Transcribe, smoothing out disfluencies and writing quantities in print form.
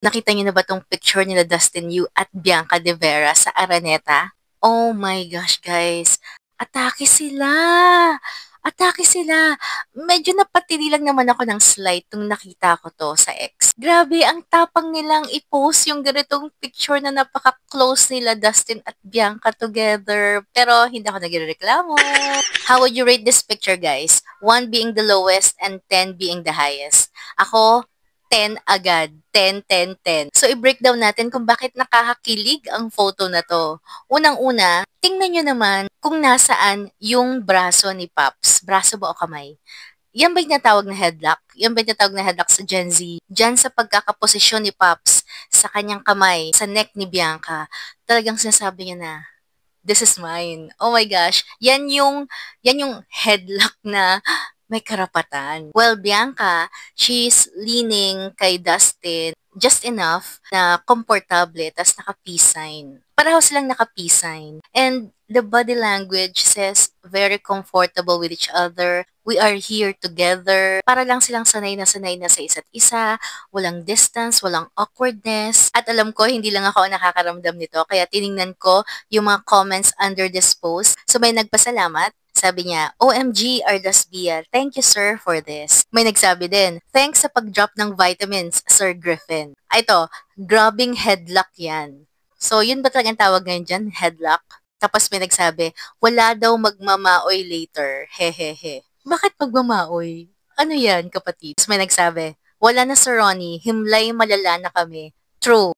Nakita niyo na ba 'tong picture nila Dustin Yu at Bianca De Vera sa Araneta? Oh my gosh, guys, atake sila! Atake sila! Medyo napatili lang naman ako ng slight nung nakita ko 'to sa X. Grabe, ang tapang nilang i-post yung ganitong picture na napaka-close nila Dustin at Bianca together. Pero hindi ako nagrereklamo. How would you rate this picture, guys? 1 being the lowest and 10 being the highest. Ako, 10 agad. 10, 10, 10. So, i-breakdown natin kung bakit nakakakilig ang photo na to. Unang-una, tingnan nyo naman kung nasaan yung braso ni Pops. Braso ba o kamay? Yan ba yung tinatawag na headlock? Yan ba yung tinatawag na headlock sa Gen Z? Diyan sa pagkakaposisyon ni Pops sa kanyang kamay, sa neck ni Bianca, talagang sinasabi niya na, this is mine. Oh my gosh. Yan yung headlock na may karapatan. Well, Bianca, she's leaning kay Dustin just enough na komportable, tas naka-peace sign. Pareho silang naka-peace sign. And the body language says very comfortable with each other. We are here together. Para lang silang sanay na sa isa't isa. Walang distance, walang awkwardness. At alam ko, hindi lang ako ang nakakaramdam nito. Kaya tiningnan ko yung mga comments under this post. So may nagpasalamat. Sabi niya, OMG, Ardas Bia, thank you sir for this. May nagsabi din, thanks sa pag-drop ng vitamins, Sir Griffin. Ito, grabbing headlock yan. So, yun ba talagang tawag ngayon dyan? Headlock? Tapos may nagsabi, wala daw magmamaoy later. Hehehe. Bakit magmamaoy? Ano yan, kapatid? Tapos may nagsabi, wala na Sir Ronnie, himlay malala na kami. True.